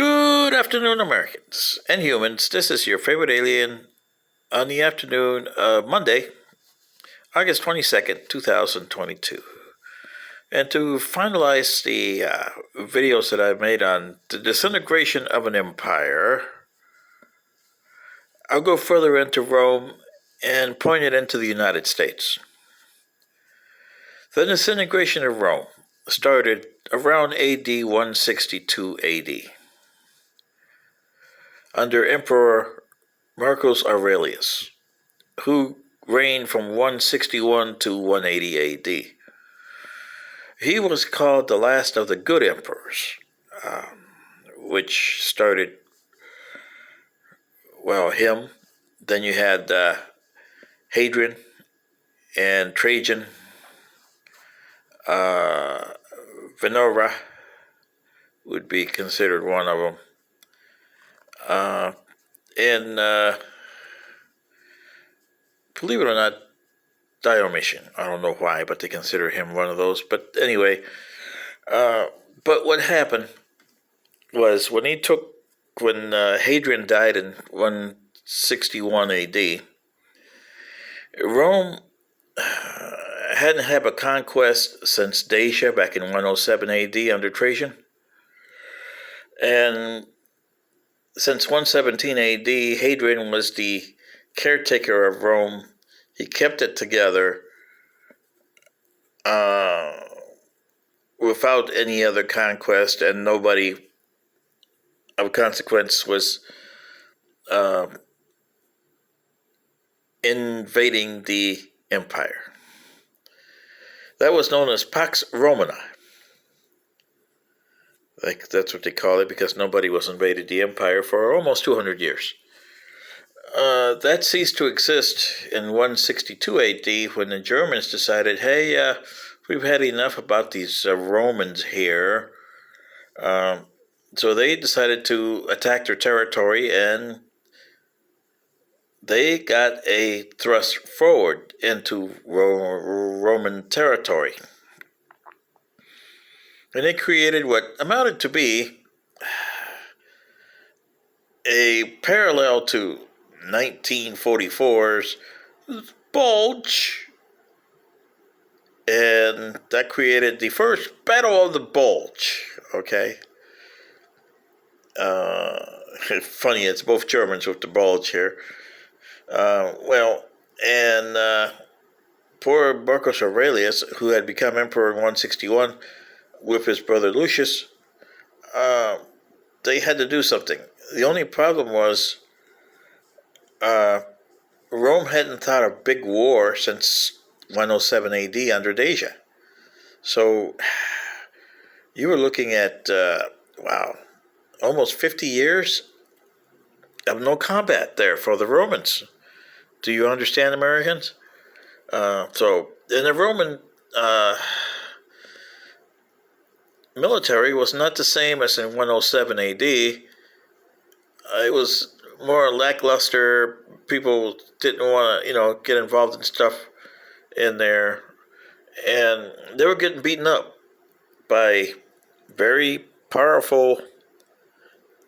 Good afternoon, Americans and humans. This is your favorite alien on the afternoon of Monday, August 22nd, 2022. And to finalize the videos that I've made on the disintegration of an empire, I'll go further into Rome and point it into the United States. The disintegration of Rome started around AD 162 AD under Emperor Marcus Aurelius, who reigned from 161 to 180 AD. He was called the last of the good emperors, which started, him. Then you had Hadrian and Trajan, Venora would be considered one of them. And believe it or not, Diocletian. I don't know why, but they consider him one of those. But anyway, but what happened was when Hadrian died in 161 AD, Rome hadn't had a conquest since Dacia back in 107 AD under Trajan. And since 117 AD, Hadrian was the caretaker of Rome. He kept it together without any other conquest, and nobody of consequence was invading the empire. That was known as Pax Romana. That's what they call it, because nobody was invaded the empire for almost 200 years. That ceased to exist in 162 AD when the Germans decided, hey, we've had enough about these Romans here. So they decided to attack their territory, and they got a thrust forward into Roman territory. And they created what amounted to be a parallel to 1944's Bulge. And that created the first Battle of the Bulge, okay? Funny, it's both Germans with the Bulge here. Poor Marcus Aurelius, who had become emperor in 161 with his brother Lucius, they had to do something. The only problem was Rome hadn't fought a big war since 107 AD under Dacia. So you were looking at, almost 50 years of no combat there for the Romans. Do you understand, Americans? So in the Roman military was not the same as in 107 AD. It was more lackluster. People didn't want to, get involved in stuff in there. And they were getting beaten up by very powerful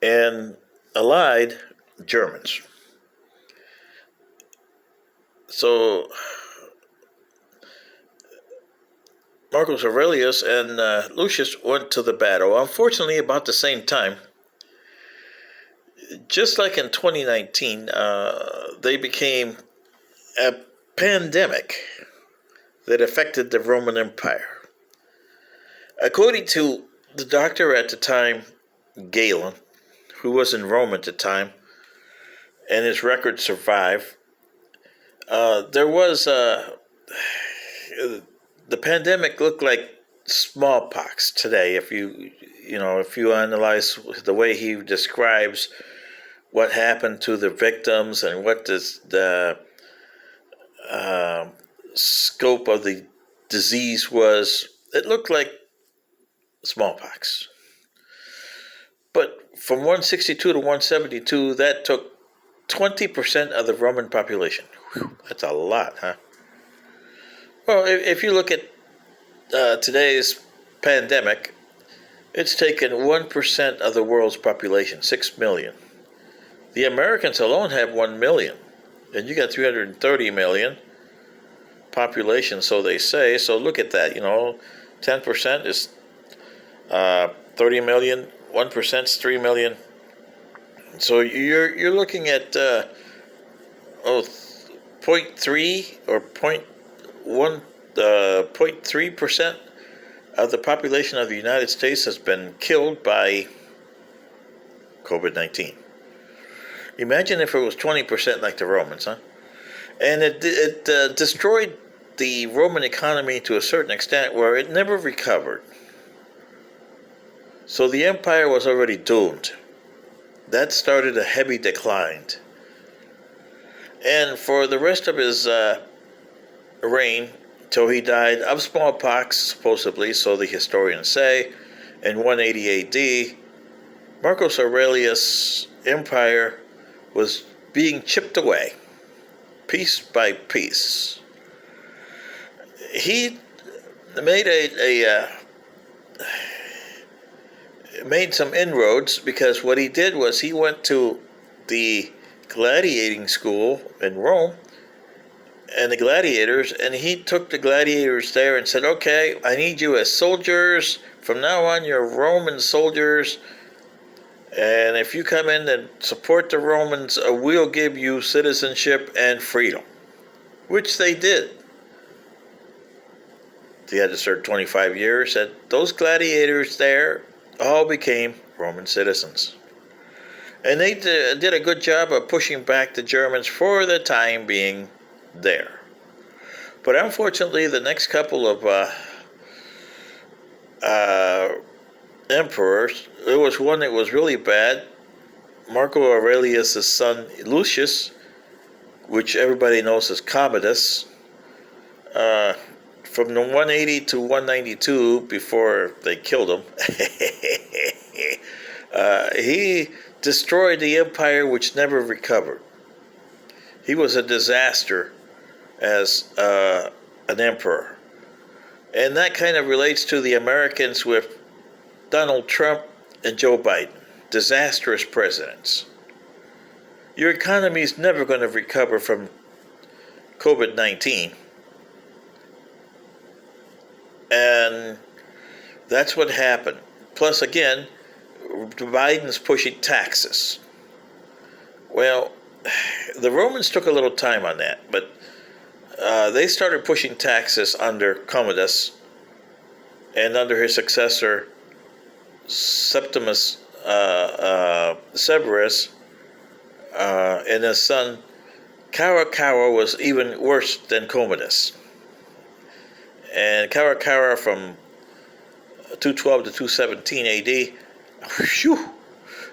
and allied Germans. So Marcus Aurelius and Lucius went to the battle, unfortunately about the same time. Just like in 2019, they became a pandemic that affected the Roman Empire. According to the doctor at the time, Galen, who was in Rome at the time, and his records survive, there was the pandemic looked like smallpox today. If you analyze the way he describes what happened to the victims and what the scope of the disease was, it looked like smallpox. But from 162 to 172, that took 20% of the Roman population. Whew, that's a lot, huh? Well, if you look at today's pandemic, It's taken 1% of the world's population, 6 million. The Americans alone have 1 million. And you got 330 million population, so they say. So look at that, 10% is 30 million, 1% is 3 million. So you're looking at 0.3 or 0.3% of the population of the United States has been killed by COVID-19. Imagine if it was 20% like the Romans, huh? And it destroyed the Roman economy to a certain extent where it never recovered. So the empire was already doomed. That started a heavy decline. And for the rest of his reign, till he died of smallpox, supposedly, so the historians say, in 180 AD, Marcus Aurelius' empire was being chipped away, piece by piece. He made made some inroads, because what he did was he went to the gladiating school in Rome and the gladiators, and he took the gladiators there and said, okay, I need you as soldiers. From now on, you're Roman soldiers, and if you come in and support the Romans, we'll give you citizenship and freedom, which they did. They had to serve 25 years, and those gladiators there all became Roman citizens. And they did a good job of pushing back the Germans for the time being there. But unfortunately, the next couple of emperors, there was one that was really bad, Marcus Aurelius' son Lucius, which everybody knows as Commodus, from the 180 to 192, before they killed him, he destroyed the empire, which never recovered. He was a disaster as an emperor. And that kind of relates to the Americans with Donald Trump and Joe Biden, disastrous presidents. Your economy is never going to recover from COVID-19. And that's what happened. Plus, again, Biden's pushing taxes. Well, the Romans took a little time on that, but they started pushing taxes under Commodus and under his successor, Septimus Severus, and his son Caracalla was even worse than Commodus. And Caracalla from 212 to 217 AD,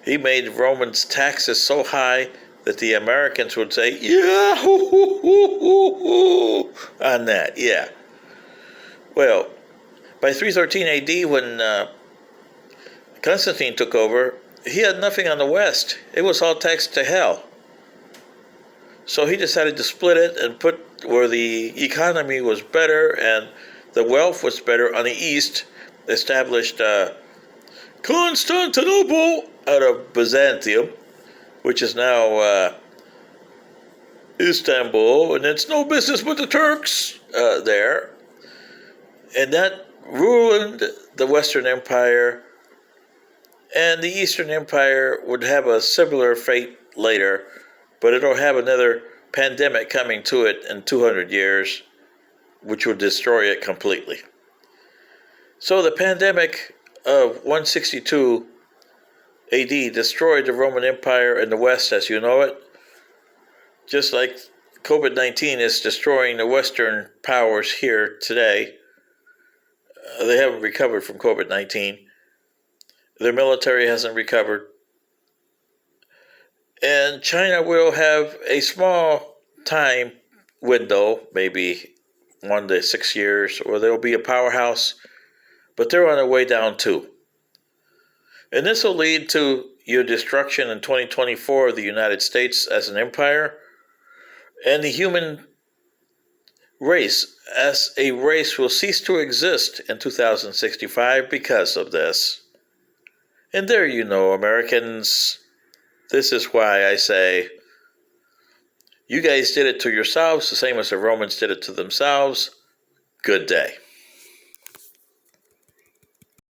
he made Romans' taxes so high that the Americans would say, yeah, on that, yeah. Well, by 313 AD, when Constantine took over, he had nothing on the West. It was all taxed to hell. So he decided to split it and put where the economy was better and the wealth was better on the East, established Constantinople out of Byzantium, which is now Istanbul, and it's no business with the Turks there. And that ruined the Western Empire, and the Eastern Empire would have a similar fate later, but it'll have another pandemic coming to it in 200 years, which will destroy it completely. So the pandemic of 162 AD destroyed the Roman Empire in the West as you know it, just like COVID-19 is destroying the Western powers here today. They haven't recovered from COVID-19. Their military hasn't recovered. And China will have a small time window, maybe 1 to 6 years, or they'll be a powerhouse, but they're on their way down too. And this will lead to your destruction in 2024 of the United States as an empire, and the human race as a race will cease to exist in 2065 because of this. And there you know, Americans, this is why I say, you guys did it to yourselves the same as the Romans did it to themselves. Good day.